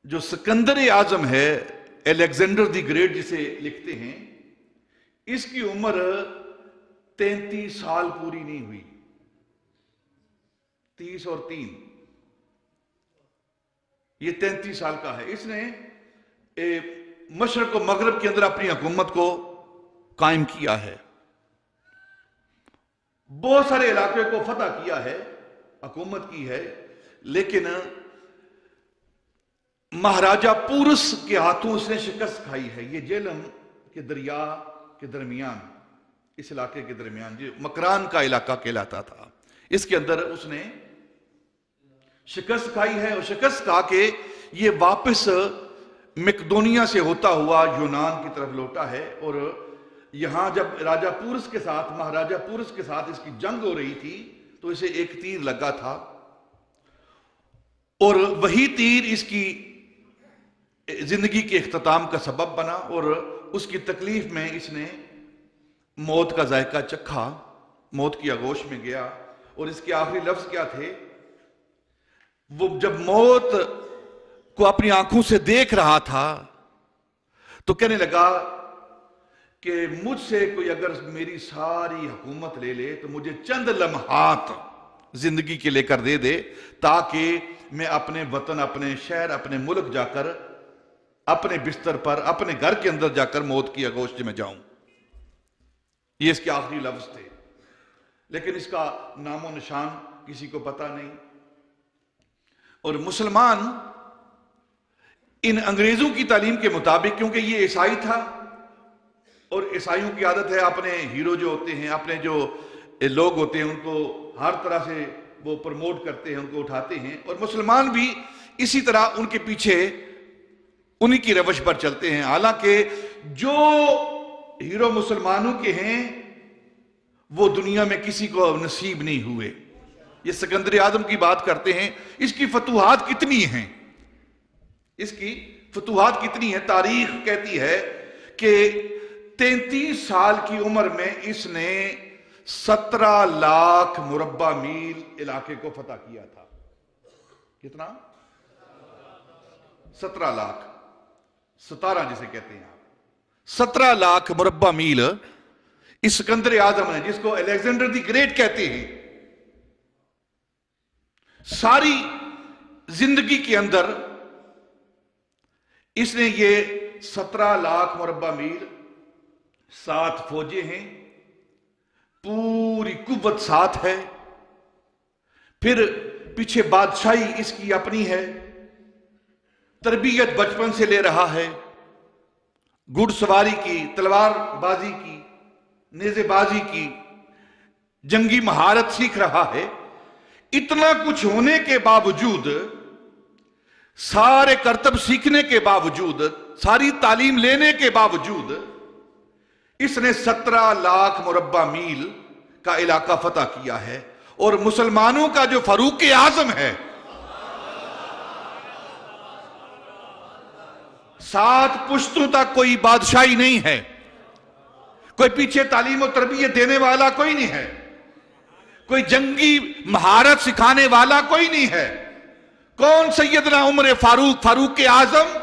جو सिकंदर आजम है, Alexander the great जिसे लिखते हैं, इसकी उम्र 33 साल पूरी नहीं हुई। 30 और 3 ये 33 साल का है। इसने मशरक और मगरब के अंदर अपनी हुकूमत को कायम किया है, बहुत सारे इलाके को फतह किया है, हुकूमत की है। लेकिन महाराजा पूरस के हाथों उसने शिकस्त खाई है। ये जेलम के दरिया के दरमियान, इस इलाके के दरमियान जो मकरान का इलाका कहलाता था, इसके अंदर उसने शिकस्त खाई है। और शिकस्त खा के ये वापस मकदोनिया से होता हुआ यूनान की तरफ लौटा है। और यहां जब राजा पूरस के साथ, महाराजा पूरस के साथ इसकी जंग हो रही थी, तो इसे एक तीर लगा था और वही तीर इसकी जिंदगी के इख्तिताम का सबब बना। और उसकी तकलीफ में इसने मौत का जायका चखा, मौत की आगोश में गया। और इसके आखिरी लफ्ज क्या थे? वो जब मौत को अपनी आंखों से देख रहा था तो कहने लगा कि मुझसे कोई अगर मेरी सारी हुकूमत ले ले तो मुझे चंद लम्हात जिंदगी के लेकर दे दे, ताकि मैं अपने वतन, अपने शहर, अपने मुल्क जाकर, अपने बिस्तर पर, अपने घर के अंदर जाकर मौत की आगोश में जाऊं। ये इसके आखिरी लफ्ज थे। लेकिन इसका नामो निशान किसी को पता नहीं। और मुसलमान इन अंग्रेजों की तालीम के मुताबिक, क्योंकि ये ईसाई था और ईसाइयों की आदत है अपने हीरो जो होते हैं, अपने जो लोग होते हैं, उनको हर तरह से वो प्रमोट करते हैं, उनको उठाते हैं। और मुसलमान भी इसी तरह उनके पीछे उन्हीं की रवश पर चलते हैं। हालांकि जो हीरो मुसलमानों के हैं वो दुनिया में किसी को नसीब नहीं हुए। ये सिकंदर आजम की बात करते हैं, इसकी फतूहात कितनी हैं, इसकी फतूहात कितनी है। तारीख कहती है कि 33 साल की उम्र में इसने 17 लाख मुरब्बा मील इलाके को फतह किया था। कितना? 17 लाख, 17 जिसे कहते हैं आप, 17 लाख मुरब्बा मील इस सिकंदर आजम ने, जिसको अलेक्जेंडर दी ग्रेट कहते हैं, सारी जिंदगी के अंदर इसने ये 17 लाख मुरब्बा मील, 7 फौजें हैं, पूरी कुव्वत साथ है, फिर पीछे बादशाही इसकी अपनी है, तरबियत बचपन से ले रहा है, घुड़सवारी की, तलवार बाजी की, नेज़ेबाजी की, जंगी महारत सीख रहा है। इतना कुछ होने के बावजूद, सारे करतब सीखने के बावजूद, सारी तालीम लेने के बावजूद इसने 17 लाख मुरब्बा मील का इलाका फतह किया है। और मुसलमानों का जो फारूक आजम है, 7 पुश्तों तक कोई बादशाही नहीं है, कोई पीछे तालीम और तरबियत देने वाला कोई नहीं है, कोई जंगी महारत सिखाने वाला कोई नहीं है। कौन? सैयदना उमर फारूक आजम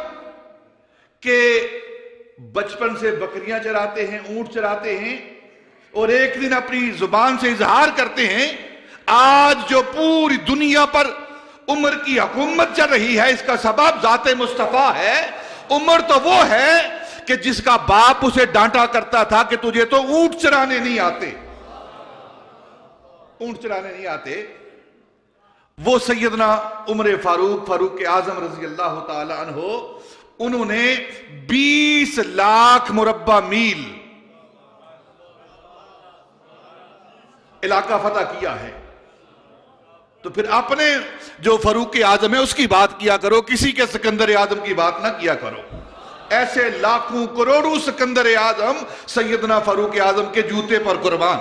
के बचपन से बकरियां चराते हैं, ऊंट चराते हैं, और एक दिन अपनी जुबान से इजहार करते हैं, आज जो पूरी दुनिया पर उमर की हुकूमत चल रही है, इसका सबब ज़ाते मुस्तफा है। उमर तो वो है कि जिसका बाप उसे डांटा करता था कि तुझे तो ऊंट चराने नहीं आते, ऊंट चराने नहीं आते। वो सैयदना उमर फारूक आजम रजी अल्लाह ताला अन्हो, उन्होंने 20 लाख मुरब्बा मील इलाका फतह किया है। तो फिर अपने जो फारूक आजम है उसकी बात किया करो, किसी के सिकंदर आजम की बात ना किया करो। ऐसे लाखों करोड़ों सिकंदर आजम सैयदना फारूक आजम के जूते पर कुर्बान।